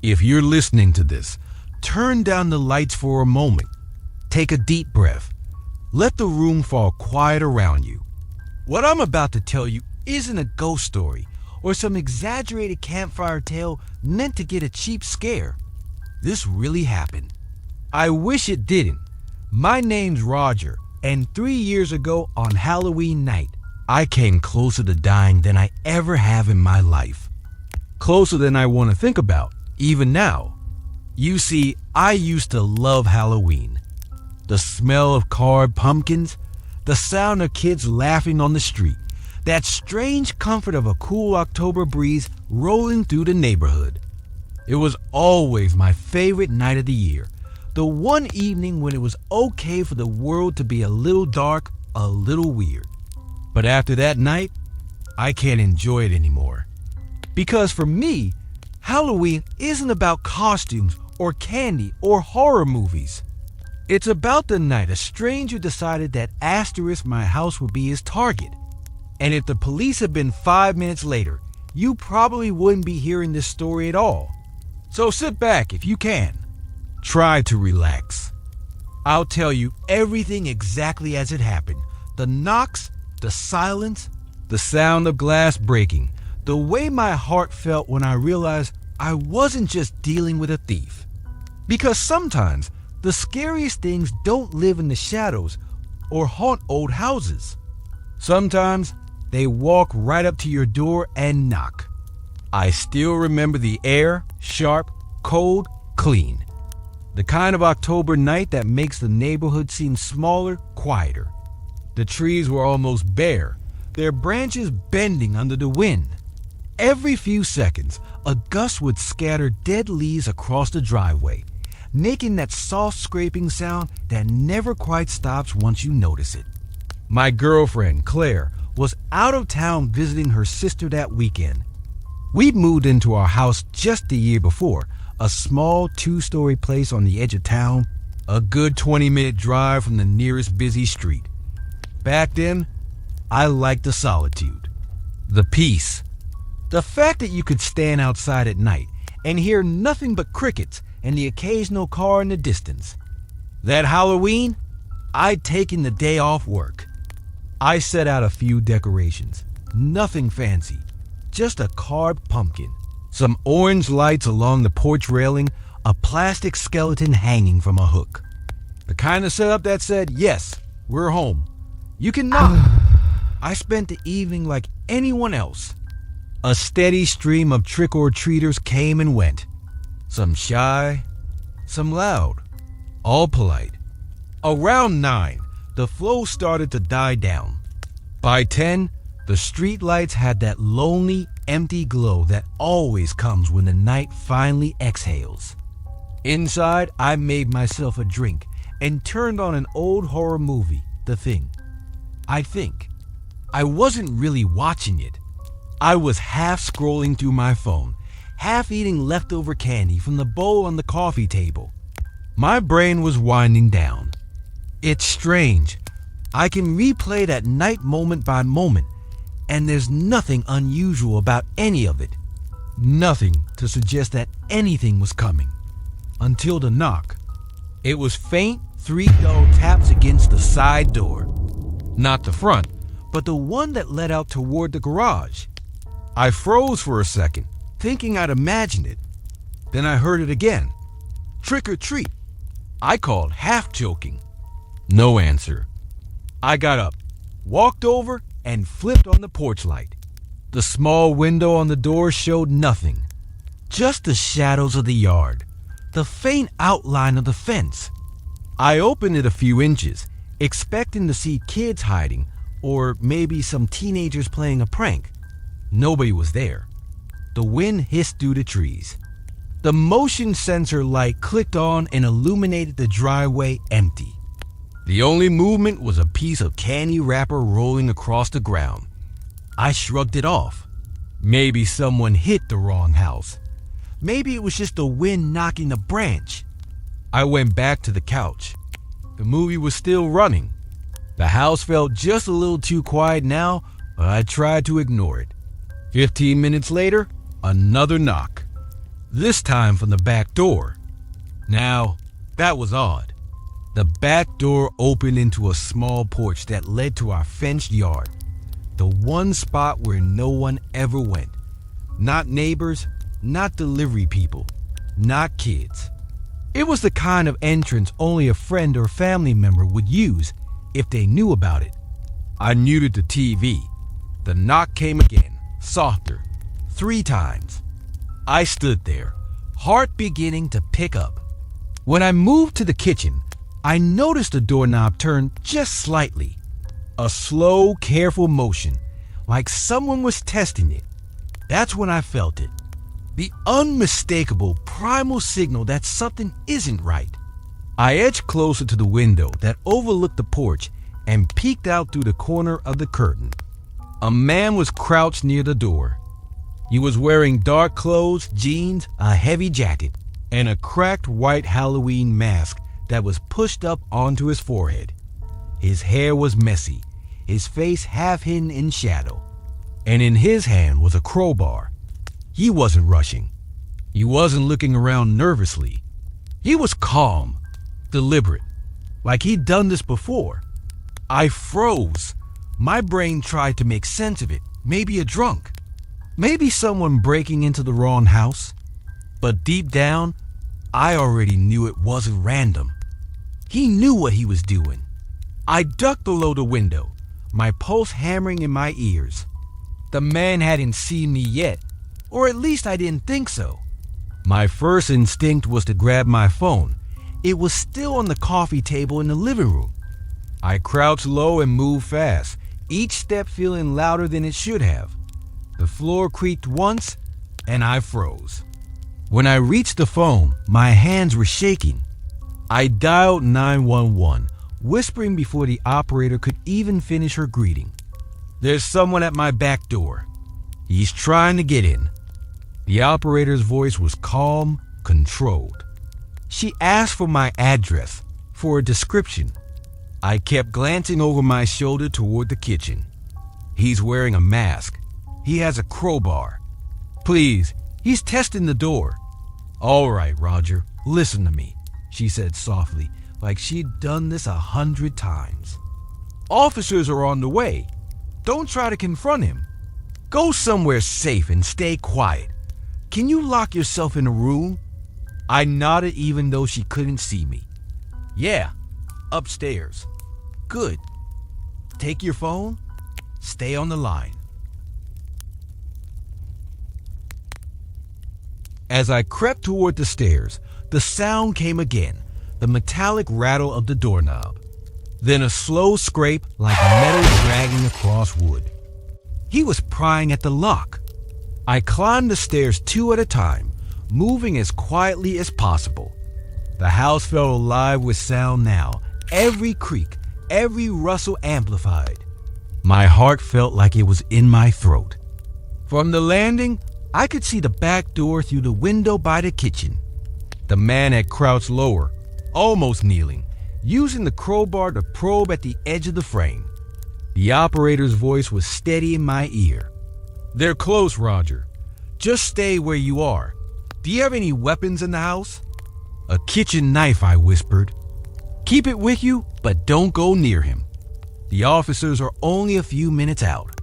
If you're listening to this, turn down the lights for a moment. Take a deep breath. Let the room fall quiet around you. What I'm about to tell you isn't a ghost story or some exaggerated campfire tale meant to get a cheap scare. This really happened. I wish it didn't. My name's Roger, and 3 years ago on Halloween night, I came closer to dying than I ever have in my life. Closer than I want to think about, even now. You see, I used to love Halloween. The smell of carved pumpkins, the sound of kids laughing on the street, that strange comfort of a cool October breeze rolling through the neighborhood. It was always my favorite night of the year, the one evening when it was okay for the world to be a little dark, a little weird. But after that night, I can't enjoy it anymore. Because for me, Halloween isn't about costumes or candy or horror movies. It's about the night a stranger decided that Asterisk my house would be his target. And if the police had been 5 minutes later, you probably wouldn't be hearing this story at all. So sit back if you can. Try to relax. I'll tell you everything exactly as it happened. The knocks, the silence, the sound of glass breaking, the way my heart felt when I realized I wasn't just dealing with a thief. Because sometimes the scariest things don't live in the shadows or haunt old houses. Sometimes they walk right up to your door and knock. I still remember the air, sharp, cold, clean. The kind of October night that makes the neighborhood seem smaller, quieter. The trees were almost bare, their branches bending under the wind. Every few seconds, a gust would scatter dead leaves across the driveway, making that soft scraping sound that never quite stops once you notice it. My girlfriend, Claire, was out of town visiting her sister that weekend. We'd moved into our house just the year before, a small 2-story place on the edge of town, a good 20-minute drive from the nearest busy street. Back then, I liked the solitude, the peace, the fact that you could stand outside at night and hear nothing but crickets and the occasional car in the distance. That Halloween, I'd taken the day off work. I set out a few decorations, nothing fancy, just a carved pumpkin, some orange lights along the porch railing, a plastic skeleton hanging from a hook. The kind of setup that said, yes, we're home. You can knock. I spent the evening like anyone else. A steady stream of trick-or-treaters came and went. Some shy, some loud, all polite. Around 9, the flow started to die down. By 10, the street lights had that lonely, empty glow that always comes when the night finally exhales. Inside, I made myself a drink and turned on an old horror movie, The Thing. I think. I wasn't really watching it. I was half scrolling through my phone, half eating leftover candy from the bowl on the coffee table. My brain was winding down. It's strange. I can replay that night moment by moment, and there's nothing unusual about any of it. Nothing to suggest that anything was coming. Until the knock. It was faint, 3 dull taps against the side door. Not the front, but the one that led out toward the garage. I froze for a second, thinking I'd imagined it. Then I heard it again. Trick or treat. I called, half joking. No answer. I got up, walked over, and flipped on the porch light. The small window on the door showed nothing. Just the shadows of the yard, the faint outline of the fence. I opened it a few inches, expecting to see kids hiding, or maybe some teenagers playing a prank. Nobody was there. The wind hissed through the trees. The motion sensor light clicked on and illuminated the driveway empty. The only movement was a piece of candy wrapper rolling across the ground. I shrugged it off. Maybe someone hit the wrong house. Maybe it was just the wind knocking the branch. I went back to the couch. The movie was still running. The house felt just a little too quiet now, but I tried to ignore it. 15 minutes later, another knock. this time from the back door. Now, that was odd. The back door opened into a small porch that led to our fenced yard, the one spot where no one ever went. Not neighbors, not delivery people, not kids. It was the kind of entrance only a friend or family member would use if they knew about it. I muted the TV. The knock came again, softer, 3 times. I stood there, heart beginning to pick up. When I moved to the kitchen, I noticed the doorknob turn just slightly. A slow, careful motion, like someone was testing it. That's when I felt it. The unmistakable primal signal that something isn't right. I edged closer to the window that overlooked the porch and peeked out through the corner of the curtain. A man was crouched near the door. He was wearing dark clothes, jeans, a heavy jacket, and a cracked white Halloween mask that was pushed up onto his forehead. His hair was messy, his face half hidden in shadow, and in his hand was a crowbar. He wasn't rushing. He wasn't looking around nervously. He was calm, deliberate, like he'd done this before. I froze. My brain tried to make sense of it. Maybe a drunk. Maybe someone breaking into the wrong house. But deep down, I already knew it wasn't random. He knew what he was doing. I ducked below the window, my pulse hammering in my ears. The man hadn't seen me yet, or at least I didn't think so. My first instinct was to grab my phone. It was still on the coffee table in the living room. I crouched low and moved fast, each step feeling louder than it should have. The floor creaked once, and I froze. When I reached the phone, my hands were shaking. I dialed 911, whispering before the operator could even finish her greeting. "There's someone at my back door. He's trying to get in." The operator's voice was calm, controlled. She asked for my address, for a description. I kept glancing over my shoulder toward the kitchen. "He's wearing a mask. He has a crowbar. Please, he's testing the door." "All right, Roger, listen to me," she said softly, like she'd done this 100 times. "Officers are on the way. Don't try to confront him. Go somewhere safe and stay quiet. Can you lock yourself in a room?" I nodded even though she couldn't see me. "Yeah, upstairs." "Good. Take your phone. Stay on the line." As I crept toward the stairs, the sound came again, the metallic rattle of the doorknob. Then a slow scrape like metal dragging across wood. He was prying at the lock. I climbed the stairs 2 at a time, moving as quietly as possible. The house felt alive with sound now, every creak, every rustle amplified. My heart felt like it was in my throat. From the landing, I could see the back door through the window by the kitchen. The man had crouched lower, almost kneeling, using the crowbar to probe at the edge of the frame. The operator's voice was steady in my ear. "They're close, Roger. Just stay where you are. Do you have any weapons in the house?" "A kitchen knife," I whispered. "Keep it with you, but don't go near him. The officers are only a few minutes out."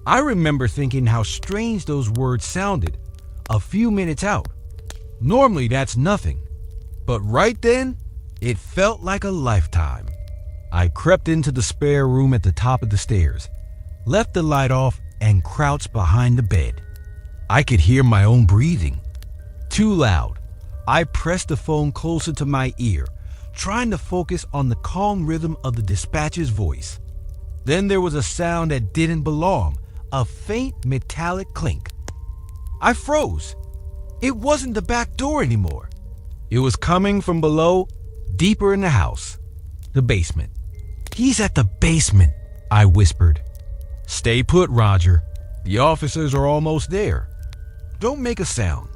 I remember thinking how strange those words sounded. A few minutes out. Normally that's nothing. But right then, it felt like a lifetime. I crept into the spare room at the top of the stairs, left the light off, and crouched behind the bed. I could hear my own breathing. Too loud. I pressed the phone closer to my ear, trying to focus on the calm rhythm of the dispatcher's voice. Then there was a sound that didn't belong, a faint metallic clink. I froze. It wasn't the back door anymore. It was coming from below, deeper in the house. The basement. "He's at the basement," I whispered. "Stay put, Roger. The officers are almost there. Don't make a sound."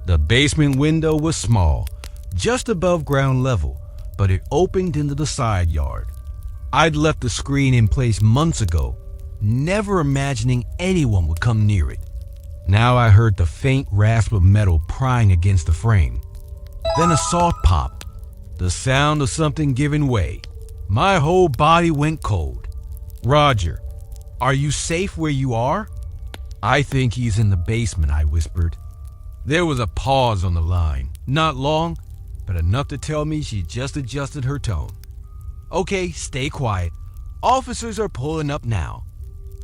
The basement window was small, just above ground level, but it opened into the side yard. I'd left the screen in place months ago, never imagining anyone would come near it. Now I heard the faint rasp of metal prying against the frame. Then a soft pop, the sound of something giving way. My whole body went cold. "Roger, are you safe where you are?" "I think he's in the basement," I whispered. There was a pause on the line. Not long, but enough to tell me she just adjusted her tone. "Okay, stay quiet. Officers are pulling up now."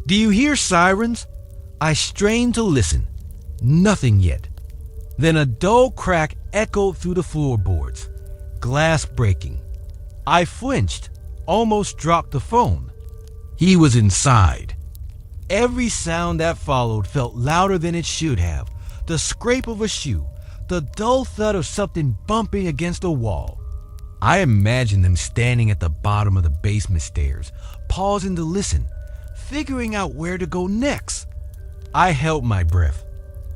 "Do you hear sirens?" I strained to listen. Nothing yet. Then a dull crack echoed through the floorboards. Glass breaking. I flinched, almost dropped the phone. He was inside. Every sound that followed felt louder than it should have. The scrape of a shoe, the dull thud of something bumping against a wall. I imagined them standing at the bottom of the basement stairs, pausing to listen, figuring out where to go next. I held my breath.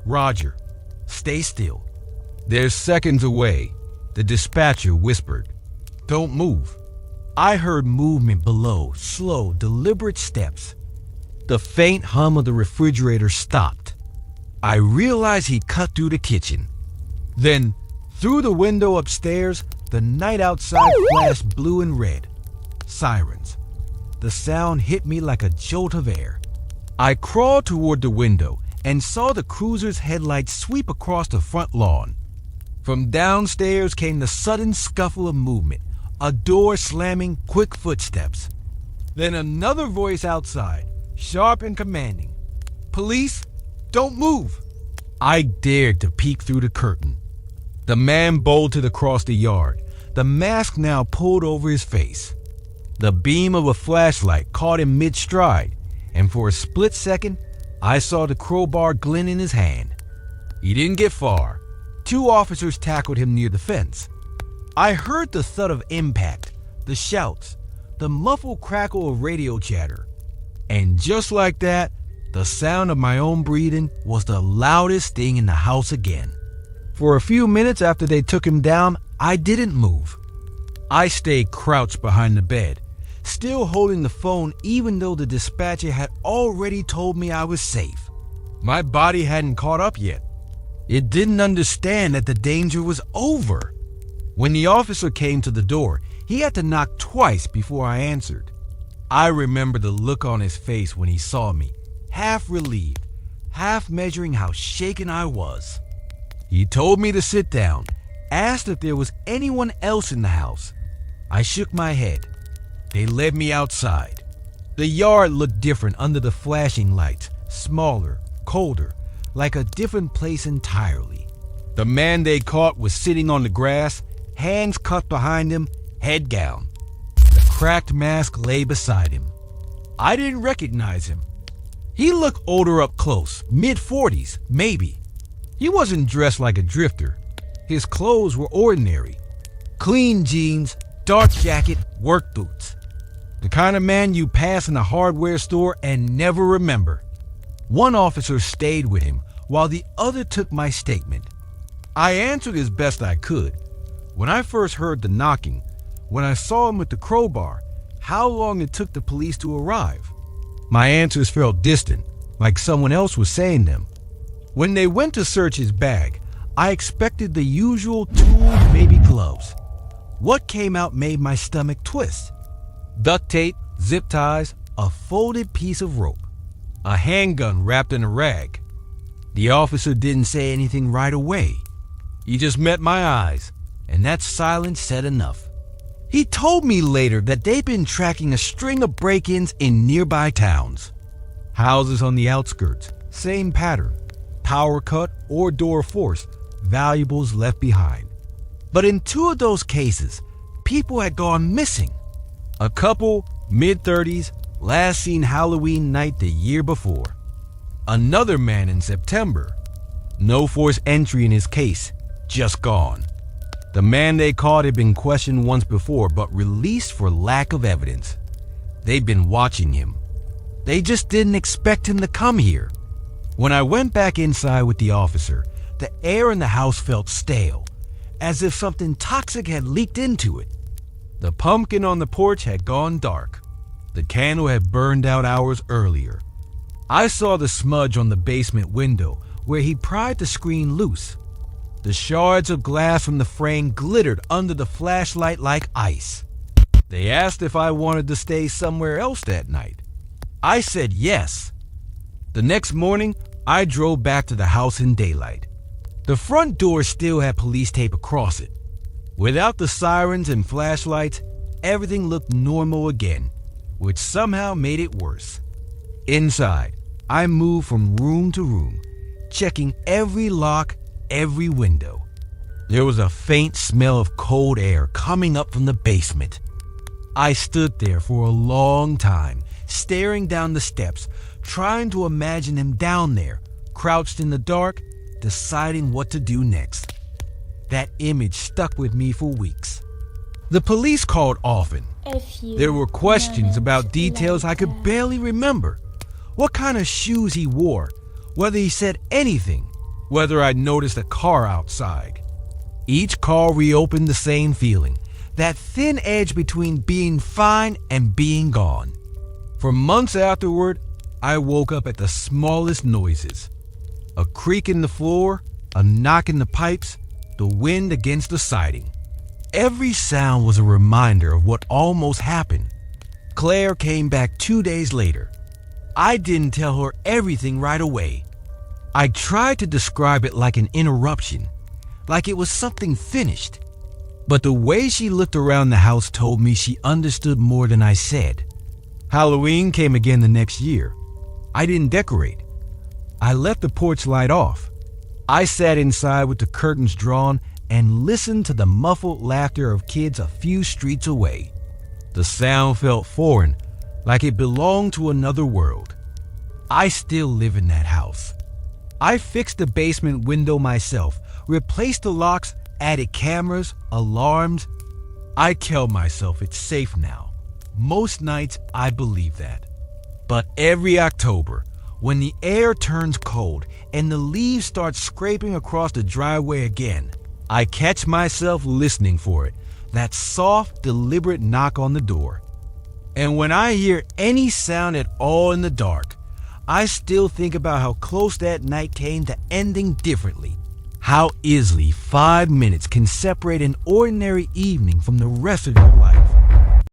"Roger, stay still. They're seconds away," the dispatcher whispered. "Don't move." I heard movement below, slow, deliberate steps. The faint hum of the refrigerator stopped. I realized he cut through the kitchen. Then, through the window upstairs, the night outside flashed blue and red. Sirens. The sound hit me like a jolt of air. I crawled toward the window and saw the cruiser's headlights sweep across the front lawn. From downstairs came the sudden scuffle of movement, a door slamming, quick footsteps. Then another voice outside, sharp and commanding. "Police, don't move." I dared to peek through the curtain. The man bolted across the yard, the mask now pulled over his face. The beam of a flashlight caught him mid-stride, and for a split second, I saw the crowbar glint in his hand. He didn't get far. 2 officers tackled him near the fence. I heard the thud of impact, the shouts, the muffled crackle of radio chatter. And just like that, the sound of my own breathing was the loudest thing in the house again. For a few minutes after they took him down, I didn't move. I stayed crouched behind the bed, still holding the phone even though the dispatcher had already told me I was safe. My body hadn't caught up yet. It didn't understand that the danger was over. When the officer came to the door, he had to knock twice before I answered. I remember the look on his face when he saw me, half relieved, half measuring how shaken I was. He told me to sit down, asked if there was anyone else in the house. I shook my head. They led me outside. The yard looked different under the flashing lights, smaller, colder, like a different place entirely. The man they caught was sitting on the grass, hands cupped behind him, head down. The cracked mask lay beside him. I didn't recognize him. He looked older up close, mid-40s, maybe. He wasn't dressed like a drifter. His clothes were ordinary. Clean jeans, dark jacket, work boots. The kind of man you pass in a hardware store and never remember. One officer stayed with him while the other took my statement. I answered as best I could. When I first heard the knocking, when I saw him with the crowbar, how long it took the police to arrive. My answers felt distant, like someone else was saying them. When they went to search his bag, I expected the usual tools, maybe gloves. What came out made my stomach twist. Duct tape, zip ties, a folded piece of rope, a handgun wrapped in a rag. The officer didn't say anything right away. He just met my eyes, and that silence said enough. He told me later that they'd been tracking a string of break-ins in nearby towns. Houses on the outskirts, same pattern. Power cut or door forced, valuables left behind. But in 2 of those cases, people had gone missing. A couple, mid-30s, last seen Halloween night the year before. Another man in September. No forced entry in his case, just gone. The man they caught had been questioned once before but released for lack of evidence. They'd been watching him. They just didn't expect him to come here. When I went back inside with the officer, the air in the house felt stale, as if something toxic had leaked into it. The pumpkin on the porch had gone dark. The candle had burned out hours earlier. I saw the smudge on the basement window where he pried the screen loose. The shards of glass from the frame glittered under the flashlight like ice. They asked if I wanted to stay somewhere else that night. I said yes. The next morning, I drove back to the house in daylight. The front door still had police tape across it. Without the sirens and flashlights, everything looked normal again, which somehow made it worse. Inside, I moved from room to room, checking every lock, every window. There was a faint smell of cold air coming up from the basement. I stood there for a long time, staring down the steps, trying to imagine him down there, crouched in the dark, deciding what to do next. That image stuck with me for weeks. The police called often. There were questions about details I could barely remember. What kind of shoes he wore, whether he said anything, whether I'd noticed a car outside. Each call reopened the same feeling, that thin edge between being fine and being gone. For months afterward, I woke up at the smallest noises. A creak in the floor, a knock in the pipes, the wind against the siding. Every sound was a reminder of what almost happened. Claire came back 2 days later. I didn't tell her everything right away. I tried to describe it like an interruption, like it was something finished. But the way she looked around the house told me she understood more than I said. Halloween came again the next year. I didn't decorate. I left the porch light off. I sat inside with the curtains drawn and listened to the muffled laughter of kids a few streets away. The sound felt foreign, like it belonged to another world. I still live in that house. I fixed the basement window myself, replaced the locks, added cameras, alarms. I tell myself it's safe now. Most nights I believe that. But every October, when the air turns cold and the leaves start scraping across the driveway again, I catch myself listening for it, that soft, deliberate knock on the door. And when I hear any sound at all in the dark, I still think about how close that night came to ending differently. How easily 5 minutes can separate an ordinary evening from the rest of your life.